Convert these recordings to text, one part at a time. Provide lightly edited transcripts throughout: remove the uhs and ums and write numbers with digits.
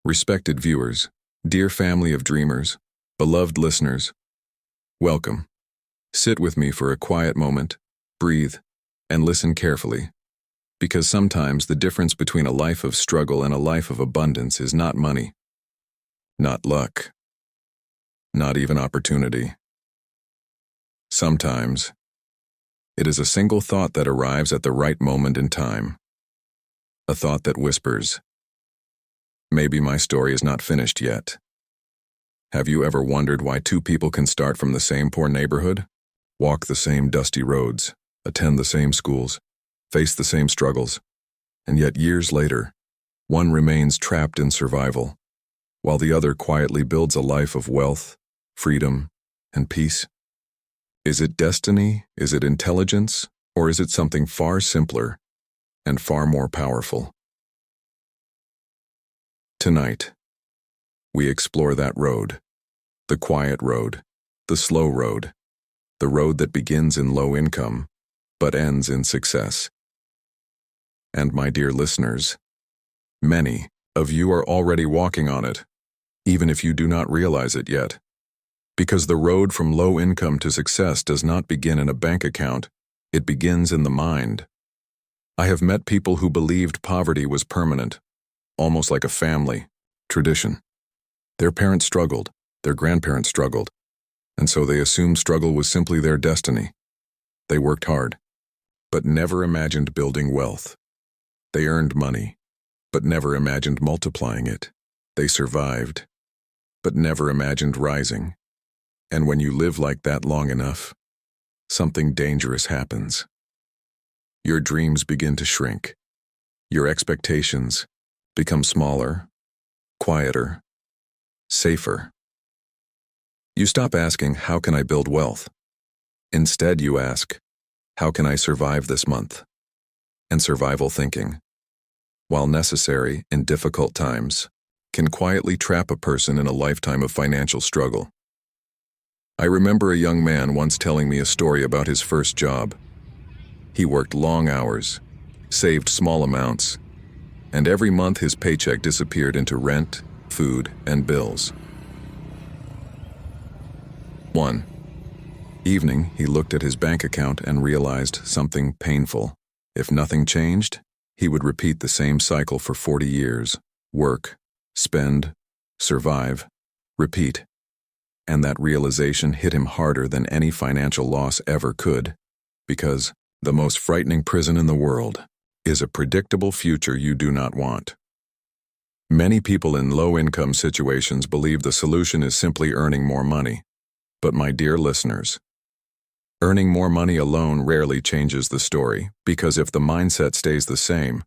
Respected viewers, dear family of dreamers, beloved listeners, welcome. Sit with me for a quiet moment, breathe, and listen carefully. Because sometimes the difference between a life of struggle and a life of abundance is not money, not luck, not even opportunity. Sometimes, it is a single thought that arrives at the right moment in time. A thought that whispers, "Maybe my story is not finished yet." Have you ever wondered why two people can start from the same poor neighborhood, walk the same dusty roads, attend the same schools, face the same struggles, and yet years later, one remains trapped in survival, while the other quietly builds a life of wealth, freedom, and peace? Is it destiny, is it intelligence, or is it something far simpler and far more powerful? Tonight, we explore that road, the quiet road, the slow road, the road that begins in low income, but ends in success. And my dear listeners, many of you are already walking on it, even if you do not realize it yet. Because the road from low income to success does not begin in a bank account, it begins in the mind. I have met people who believed poverty was permanent, almost like a family tradition. Their parents struggled, their grandparents struggled, and so they assumed struggle was simply their destiny. They worked hard, but never imagined building wealth. They earned money, but never imagined multiplying it. They survived, but never imagined rising. And when you live like that long enough, something dangerous happens. Your dreams begin to shrink. Your expectations become smaller, quieter, safer. You stop asking, "How can I build wealth?" Instead, you ask, "How can I survive this month?" And survival thinking, while necessary in difficult times, can quietly trap a person in a lifetime of financial struggle. I remember a young man once telling me a story about his first job. He worked long hours, saved small amounts, and every month his paycheck disappeared into rent, food, and bills. One evening, he looked at his bank account and realized something painful. If nothing changed, he would repeat the same cycle for 40 years. Work, spend, survive, repeat. And that realization hit him harder than any financial loss ever could, because the most frightening prison in the world is a predictable future you do not want. Many people in low-income situations believe the solution is simply earning more money. But my dear listeners, earning more money alone rarely changes the story, because if the mindset stays the same,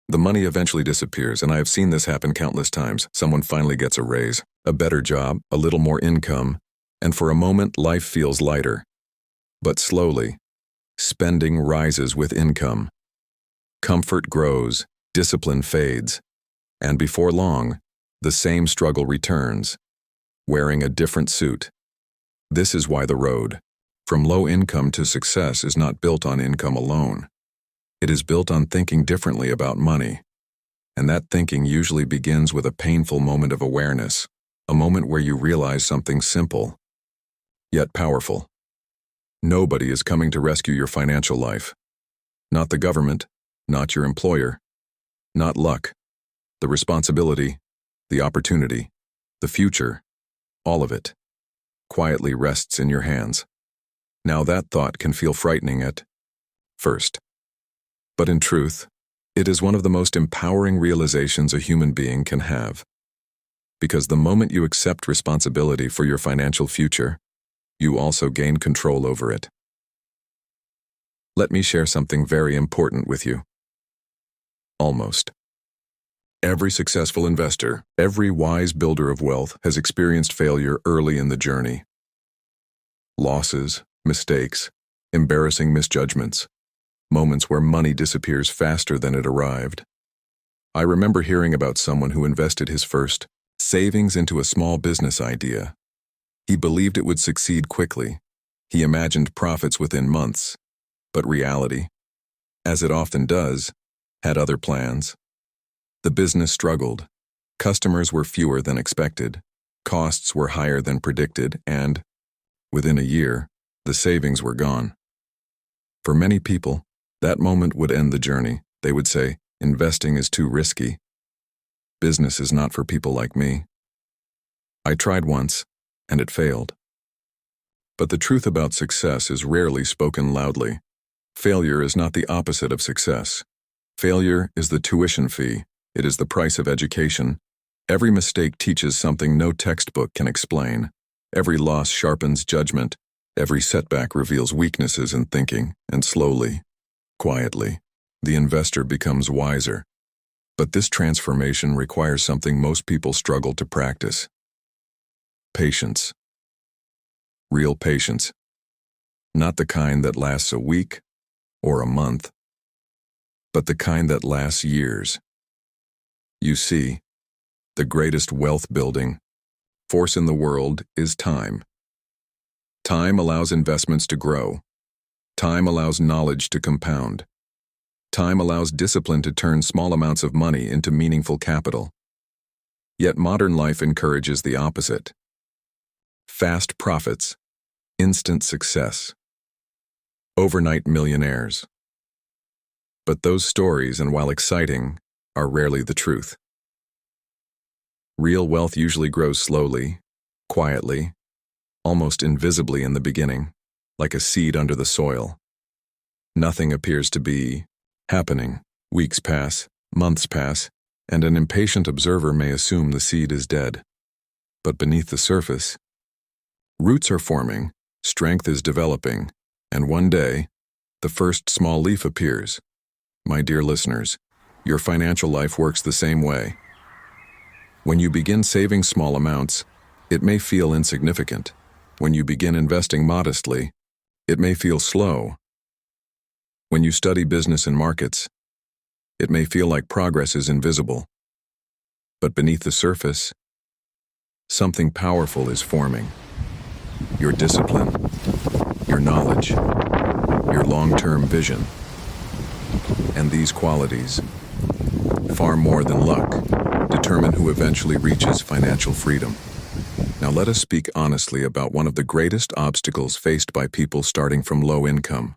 the money eventually disappears, and I have seen this happen countless times. Someone finally gets a raise, a better job, a little more income, and for a moment life feels lighter. But slowly, spending rises with income. Comfort grows, discipline fades, and before long, the same struggle returns, wearing a different suit. This is why the road from low income to success is not built on income alone. It is built on thinking differently about money. And that thinking usually begins with a painful moment of awareness, a moment where you realize something simple, yet powerful. Nobody is coming to rescue your financial life. Not the government, not your employer, not luck. The responsibility, the opportunity, the future, all of it, quietly rests in your hands. Now that thought can feel frightening at first. But in truth, it is one of the most empowering realizations a human being can have. Because the moment you accept responsibility for your financial future, you also gain control over it. Let me share something very important with you. Almost every successful investor, every wise builder of wealth has experienced failure early in the journey. Losses, mistakes, embarrassing misjudgments, moments where money disappears faster than it arrived. I remember hearing about someone who invested his first savings into a small business idea. He believed it would succeed quickly. He imagined profits within months. But reality, as it often does, had other plans. The business struggled. Customers were fewer than expected, costs were higher than predicted, and, within a year, the savings were gone. For many people, that moment would end the journey. They would say, investing is too risky. Business is not for people like me. I tried once, and it failed. But the truth about success is rarely spoken loudly. Failure is not the opposite of success. Failure is the tuition fee. It is the price of education. Every mistake teaches something no textbook can explain. Every loss sharpens judgment. Every setback reveals weaknesses in thinking, and slowly, quietly, the investor becomes wiser. But this transformation requires something most people struggle to practice. Patience. Real patience. Not the kind that lasts a week or a month, but the kind that lasts years. You see, the greatest wealth-building force in the world is time. Time allows investments to grow. Time allows knowledge to compound. Time allows discipline to turn small amounts of money into meaningful capital. Yet modern life encourages the opposite. Fast profits, instant success, overnight millionaires. But those stories, and while exciting, are rarely the truth. Real wealth usually grows slowly, quietly, almost invisibly in the beginning, like a seed under the soil. Nothing appears to be happening. Weeks pass, months pass, and an impatient observer may assume the seed is dead. But beneath the surface, roots are forming, strength is developing, and one day, the first small leaf appears. My dear listeners, your financial life works the same way. When you begin saving small amounts, it may feel insignificant. When you begin investing modestly, it may feel slow. When you study business and markets, it may feel like progress is invisible. But beneath the surface, something powerful is forming. Your discipline, your knowledge, your long-term vision. And these qualities, far more than luck, determine who eventually reaches financial freedom. Now let us speak honestly about one of the greatest obstacles faced by people starting from low income.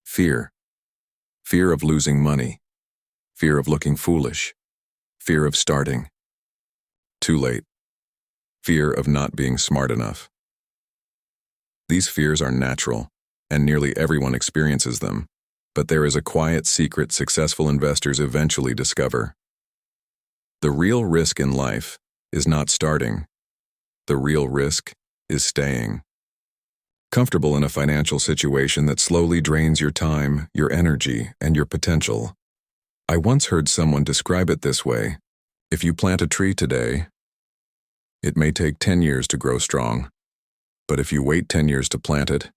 Fear. Fear of losing money. Fear of looking foolish. Fear of starting too late. Fear of not being smart enough. These fears are natural, and nearly everyone experiences them, but there is a quiet secret successful investors eventually discover. The real risk in life is not starting. The real risk is staying. Comfortable in a financial situation that slowly drains your time, your energy, and your potential. I once heard someone describe it this way: if you plant a tree today, it may take 10 years to grow strong. But if you wait 10 years to plant it,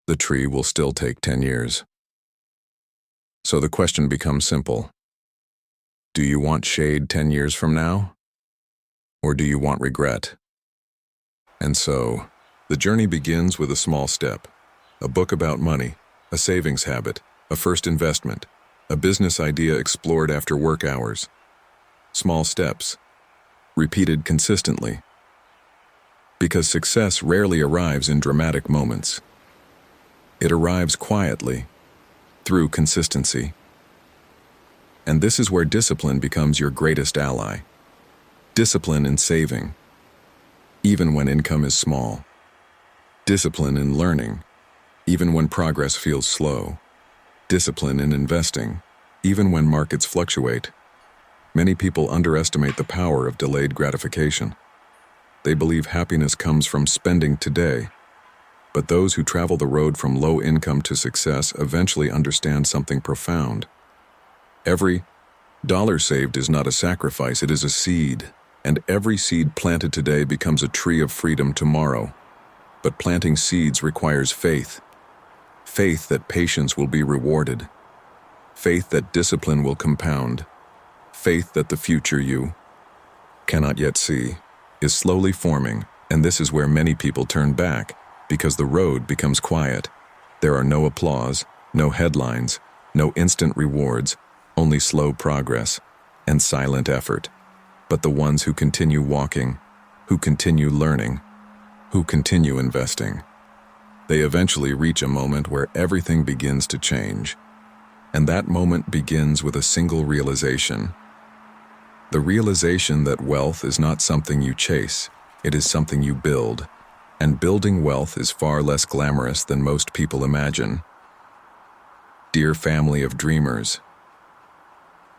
the tree will still take 10 years. So the question becomes simple. Do you want shade 10 years from now? Or do you want regret? And so, the journey begins with a small step. A book about money, a savings habit, a first investment, a business idea explored after work hours. Small steps, repeated consistently. Because success rarely arrives in dramatic moments. It arrives quietly, through consistency. And this is where discipline becomes your greatest ally. Discipline in saving, even when income is small. Discipline in learning, even when progress feels slow. Discipline in investing, even when markets fluctuate. Many people underestimate the power of delayed gratification. They believe happiness comes from spending today. But those who travel the road from low income to success eventually understand something profound. Every dollar saved is not a sacrifice, it is a seed. And every seed planted today becomes a tree of freedom tomorrow. But planting seeds requires faith. Faith that patience will be rewarded. Faith that discipline will compound. Faith that the future you cannot yet see is slowly forming, and this is where many people turn back, because the road becomes quiet. There are no applause, no headlines, no instant rewards, only slow progress and silent effort. but the ones who continue walking, who continue learning, who continue investing. They eventually reach a moment where everything begins to change. And that moment begins with a single realization. The realization that wealth is not something you chase, it is something you build. And building wealth is far less glamorous than most people imagine. Dear family of dreamers,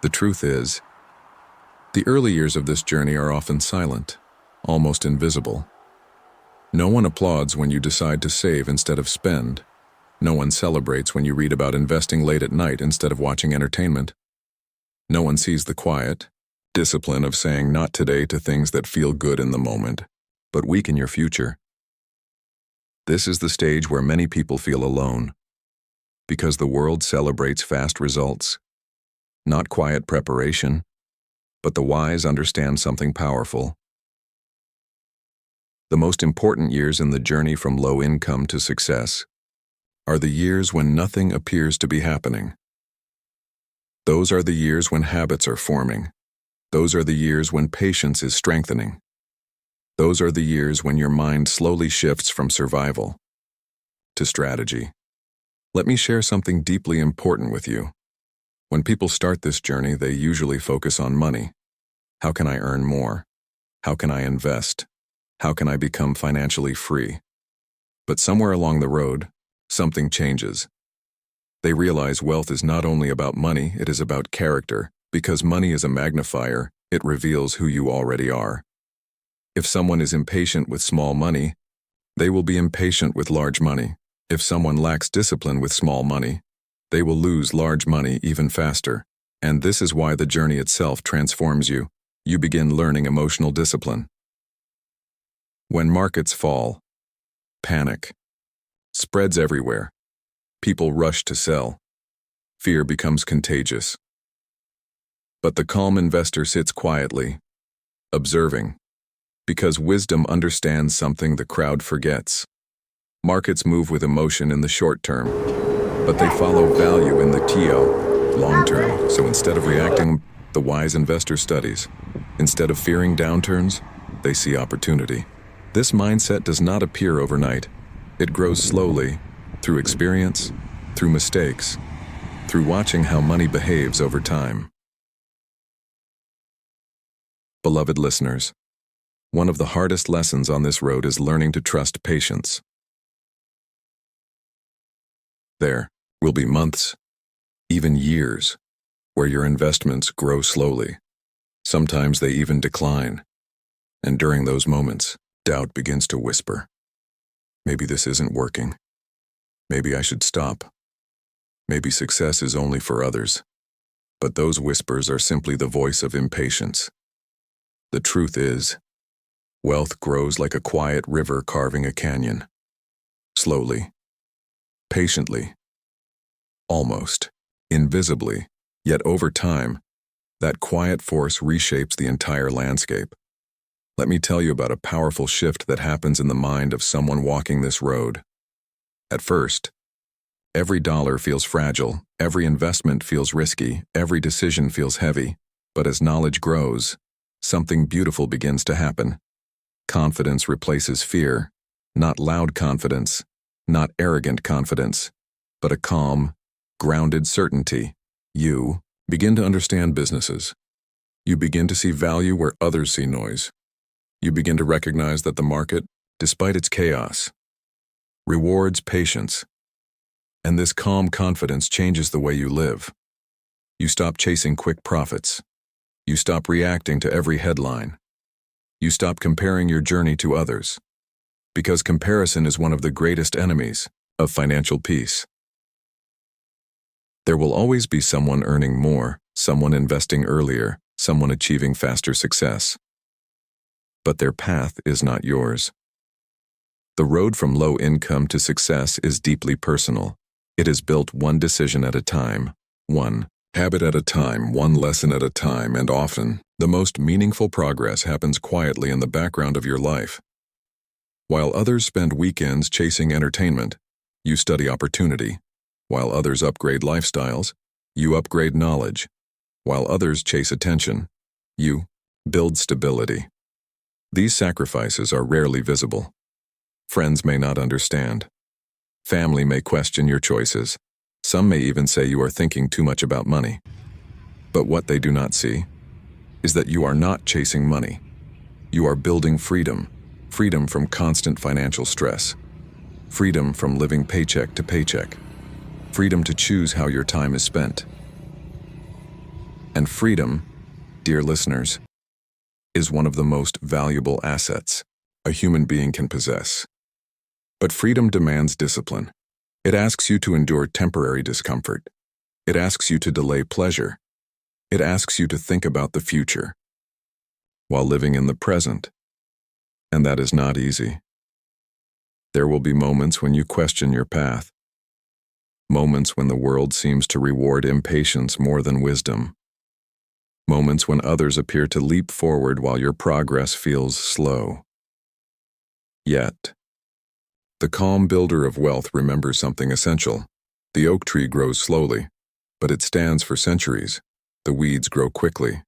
the truth is, the early years of this journey are often silent, almost invisible. No one applauds when you decide to save instead of spend. No one celebrates when you read about investing late at night instead of watching entertainment. No one sees the quiet discipline of saying not today to things that feel good in the moment, but weaken your future. This is the stage where many people feel alone, because the world celebrates fast results, not quiet preparation, but the wise understand something powerful. The most important years in the journey from low income to success are the years when nothing appears to be happening. Those are the years when habits are forming. Those are the years when patience is strengthening. Those are the years when your mind slowly shifts from survival to strategy. Let me share something deeply important with you. When people start this journey, they usually focus on money. How can I earn more? How can I invest? How can I become financially free? But somewhere along the road, something changes. They realize wealth is not only about money, it is about character. Because money is a magnifier, it reveals who you already are. If someone is impatient with small money, they will be impatient with large money. If someone lacks discipline with small money, they will lose large money even faster. And this is why the journey itself transforms you. You begin learning emotional discipline. When markets fall, panic spreads everywhere. People rush to sell. Fear becomes contagious. But the calm investor sits quietly, observing, because wisdom understands something the crowd forgets. Markets move with emotion in the short term, but they follow value in the long term. So instead of reacting, the wise investor studies. Instead of fearing downturns, they see opportunity. This mindset does not appear overnight. It grows slowly, through experience, through mistakes, through watching how money behaves over time. Beloved listeners, one of the hardest lessons on this road is learning to trust patience. There will be months, even years, where your investments grow slowly. Sometimes they even decline. And during those moments, doubt begins to whisper. Maybe this isn't working. Maybe I should stop. Maybe success is only for others. But those whispers are simply the voice of impatience. The truth is, wealth grows like a quiet river carving a canyon. Slowly, patiently, almost invisibly, yet over time, that quiet force reshapes the entire landscape. Let me tell you about a powerful shift that happens in the mind of someone walking this road. At first, every dollar feels fragile, every investment feels risky, every decision feels heavy. But as knowledge grows, something beautiful begins to happen. Confidence replaces fear, not loud confidence, not arrogant confidence, but a calm, grounded certainty. You begin to understand businesses. You begin to see value where others see noise. You begin to recognize that the market, despite its chaos, rewards patience. And this calm confidence changes the way you live. You stop chasing quick profits. You stop reacting to every headline. You stop comparing your journey to others. Because comparison is one of the greatest enemies of financial peace. There will always be someone earning more, someone investing earlier, someone achieving faster success. But their path is not yours. The road from low income to success is deeply personal. It is built one decision at a time, one habit at a time, one lesson at a time, and often, the most meaningful progress happens quietly in the background of your life. While others spend weekends chasing entertainment, you study opportunity. While others upgrade lifestyles, you upgrade knowledge. While others chase attention, you Build stability. These sacrifices are rarely visible. Friends may not understand. Family may question your choices. Some may even say you are thinking too much about money. But what they do not see is that you are not chasing money. You are building freedom. Freedom from constant financial stress. Freedom from living paycheck to paycheck. Freedom to choose how your time is spent. And freedom, dear listeners, is one of the most valuable assets a human being can possess. But freedom demands discipline. It asks you to endure temporary discomfort. It asks you to delay pleasure. It asks you to think about the future while living in the present. And that is not easy. There will be moments when you question your path. Moments when the world seems to reward impatience more than wisdom. Moments when others appear to leap forward while your progress feels slow. Yet, the calm builder of wealth remembers something essential. The oak tree grows slowly, but it stands for centuries. The weeds grow quickly,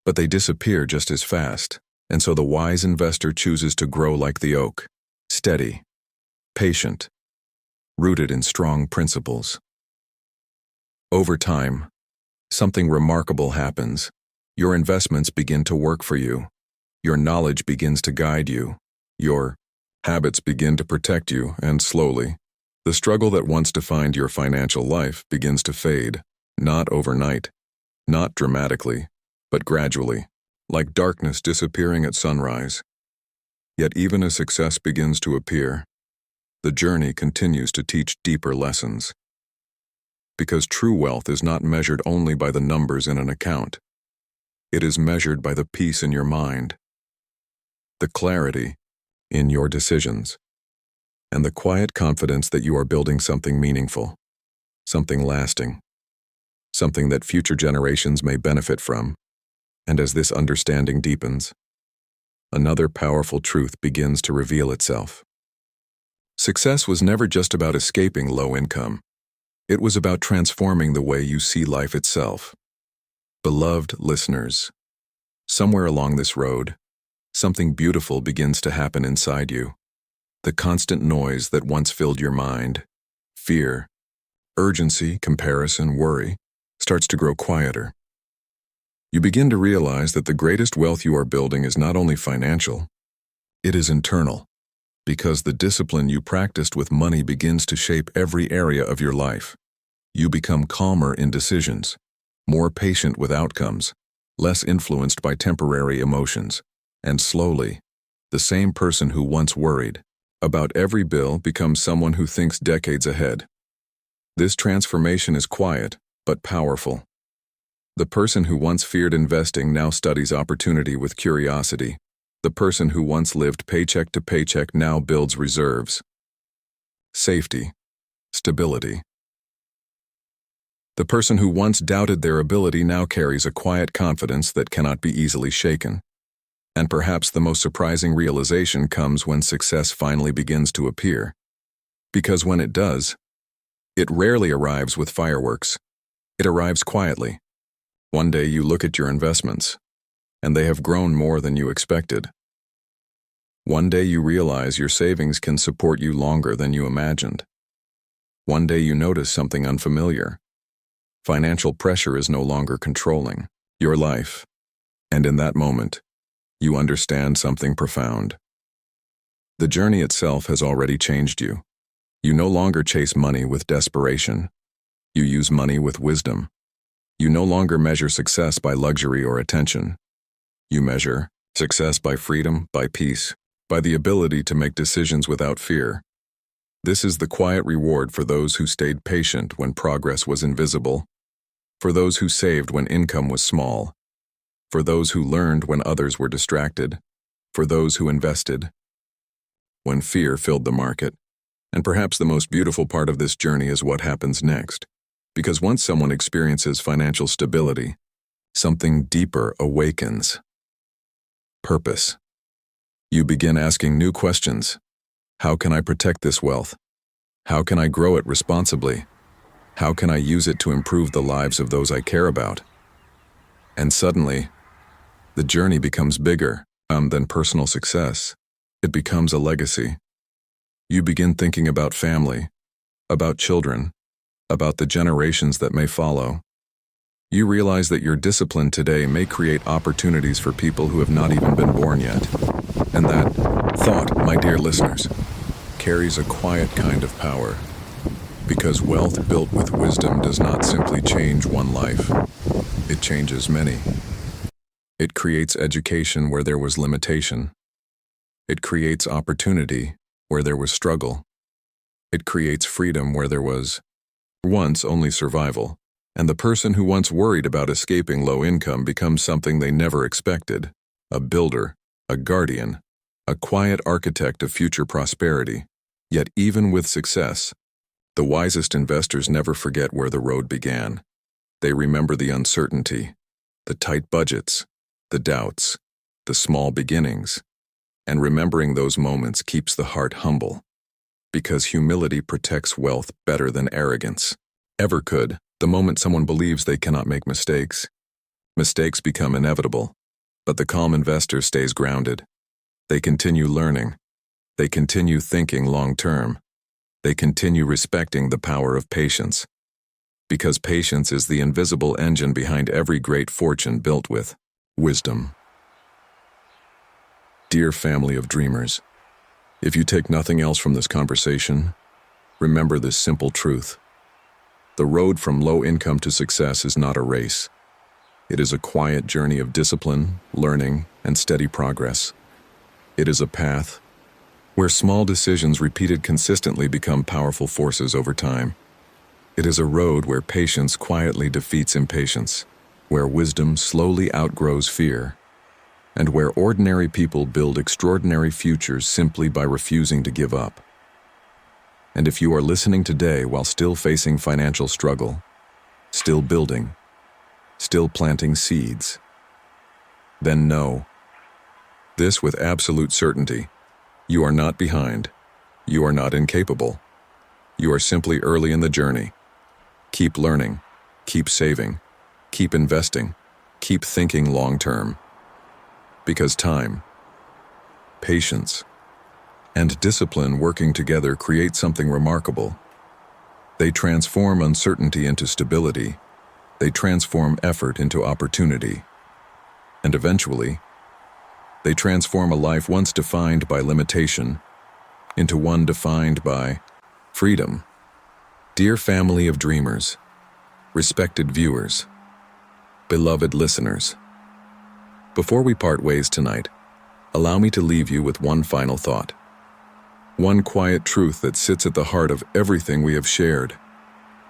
but they disappear just as fast. And so the wise investor chooses to grow like the oak, steady, patient, rooted in strong principles. Over time, something remarkable happens. Your investments begin to work for you. Your knowledge begins to guide you. Your habits begin to protect you, and slowly, the struggle that once defined your financial life begins to fade, not overnight, not dramatically, but gradually, like darkness disappearing at sunrise. Yet even as success begins to appear, the journey continues to teach deeper lessons. Because true wealth is not measured only by the numbers in an account. It is measured by the peace in your mind, the clarity in your decisions, and the quiet confidence that you are building something meaningful, something lasting, something that future generations may benefit from. And as this understanding deepens, another powerful truth begins to reveal itself. Success was never just about escaping low income. It was about transforming the way you see life itself. Beloved listeners, somewhere along this road, something beautiful begins to happen inside you. The constant noise that once filled your mind, fear, urgency, comparison, worry, starts to grow quieter. You begin to realize that the greatest wealth you are building is not only financial, it is internal, because the discipline you practiced with money begins to shape every area of your life. You become calmer in decisions, more patient with outcomes, less influenced by temporary emotions, and slowly, the same person who once worried about every bill becomes someone who thinks decades ahead. This transformation is quiet, but powerful. The person who once feared investing now studies opportunity with curiosity. The person who once lived paycheck to paycheck now builds reserves, safety, stability. The person who once doubted their ability now carries a quiet confidence that cannot be easily shaken. And perhaps the most surprising realization comes when success finally begins to appear. Because when it does, it rarely arrives with fireworks. It arrives quietly. One day you look at your investments, and they have grown more than you expected. One day you realize your savings can support you longer than you imagined. One day you notice something unfamiliar. Financial pressure is no longer controlling your life, and in that moment, you understand something profound. The journey itself has already changed you. You no longer chase money with desperation. You use money with wisdom. You no longer measure success by luxury or attention. You measure success by freedom, by peace, by the ability to make decisions without fear. This is the quiet reward for those who stayed patient when progress was invisible, for those who saved when income was small, for those who learned when others were distracted, for those who invested when fear filled the market. And perhaps the most beautiful part of this journey is what happens next. Because once someone experiences financial stability, something deeper awakens. Purpose. You begin asking new questions. How can I protect this wealth? How can I grow it responsibly? How can I use it to improve the lives of those I care about? And suddenly, The journey becomes bigger than personal success. It becomes a legacy. You begin thinking about family, about children, about the generations that may follow. You realize that your discipline today may create opportunities for people who have not even been born yet. And that thought, my dear listeners, carries a quiet kind of power. Because wealth built with wisdom does not simply change one life. It changes many. It creates education where there was limitation. It creates opportunity where there was struggle. It creates freedom where there was once only survival. And the person who once worried about escaping low income becomes something they never expected: a builder, a guardian, a quiet architect of future prosperity. Yet even with success, the wisest investors never forget where the road began. They remember the uncertainty, the tight budgets, the doubts, the small beginnings. And remembering those moments keeps the heart humble, because humility protects wealth better than arrogance ever could. The moment someone believes they cannot make mistakes, mistakes become inevitable. But the calm investor stays grounded. They continue learning. They continue thinking long-term. They continue respecting the power of patience. Because patience is the invisible engine behind every great fortune built with wisdom. Dear family of dreamers, if you take nothing else from this conversation, remember this simple truth. The road from low income to success is not a race. It is a quiet journey of discipline, learning, and steady progress. It is a path where small decisions repeated consistently become powerful forces over time. It is a road where patience quietly defeats impatience, where wisdom slowly outgrows fear, and where ordinary people build extraordinary futures simply by refusing to give up. And if you are listening today while still facing financial struggle, still building, still planting seeds, then know this with absolute certainty: you are not behind. You are not incapable. You are simply early in the journey. Keep learning, keep saving, keep investing, keep thinking long-term. Because time, patience, and discipline working together create something remarkable. They transform uncertainty into stability. They transform effort into opportunity. And eventually, they transform a life once defined by limitation into one defined by freedom. Dear family of dreamers, respected viewers, beloved listeners, before we part ways tonight, allow me to leave you with one final thought. One quiet truth that sits at the heart of everything we have shared.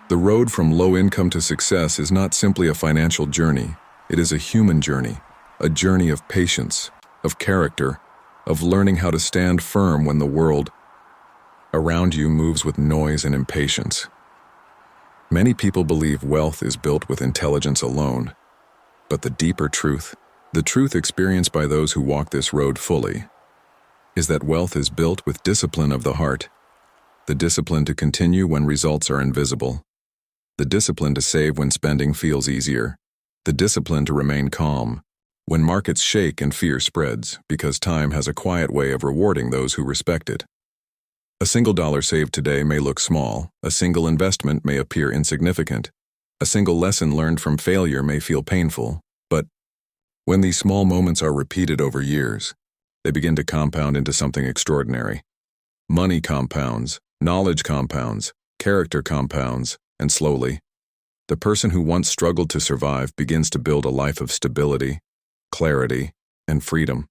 The road from low income to success is not simply a financial journey. It is a human journey, a journey of patience, of character, of learning how to stand firm when the world around you moves with noise and impatience. Many people believe wealth is built with intelligence alone, but the deeper truth, the truth experienced by those who walk this road fully, is that wealth is built with discipline of the heart, the discipline to continue when results are invisible, the discipline to save when spending feels easier, the discipline to remain calm when markets shake and fear spreads, because time has a quiet way of rewarding those who respect it. A single dollar saved today may look small, a single investment may appear insignificant, a single lesson learned from failure may feel painful, but when these small moments are repeated over years, they begin to compound into something extraordinary. Money compounds, knowledge compounds, character compounds, and slowly, the person who once struggled to survive begins to build a life of stability, clarity, and freedom.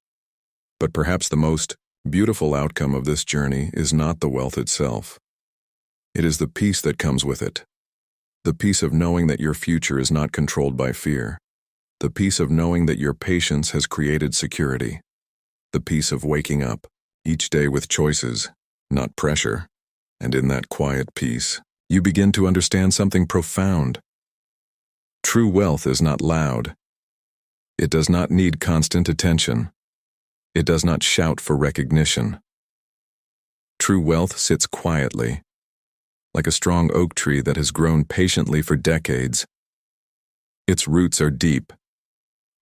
But perhaps the most beautiful outcome of this journey is not the wealth itself. It is the peace that comes with it. The peace of knowing that your future is not controlled by fear. The peace of knowing that your patience has created security. The peace of waking up each day with choices, not pressure. And in that quiet peace, you begin to understand something profound. True wealth is not loud. It does not need constant attention. It does not shout for recognition. True wealth sits quietly, like a strong oak tree that has grown patiently for decades. Its roots are deep.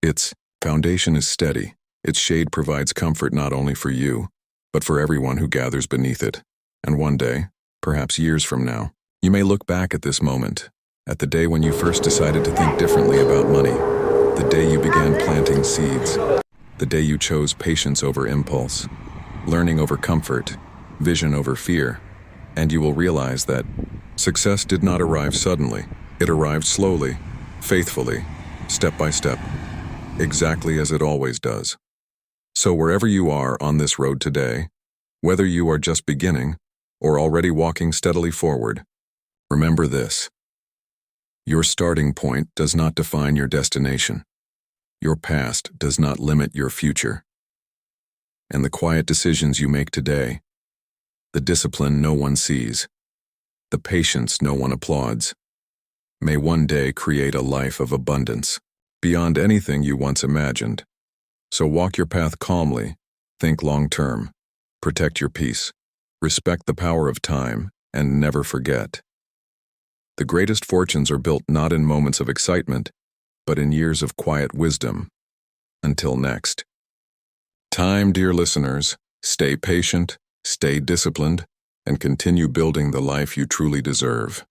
Its Foundation is steady. Its shade provides comfort not only for you, but for everyone who gathers beneath it. And one day, perhaps years from now, you may look back at this moment, at the day when you first decided to think differently about money, the day you began planting seeds, the day you chose patience over impulse, learning over comfort, vision over fear, and you will realize that success did not arrive suddenly. It arrived slowly, faithfully, step by step, exactly as it always does. So wherever you are on this road today, whether you are just beginning or already walking steadily forward, remember this. Your starting point does not define your destination. Your past does not limit your future. And the quiet decisions you make today, the discipline no one sees, the patience no one applauds, may one day create a life of abundance, beyond anything you once imagined. So walk your path calmly, think long-term, protect your peace, respect the power of time, and never forget. The greatest fortunes are built not in moments of excitement, but in years of quiet wisdom. Until next time, dear listeners, stay patient, stay disciplined, and continue building the life you truly deserve.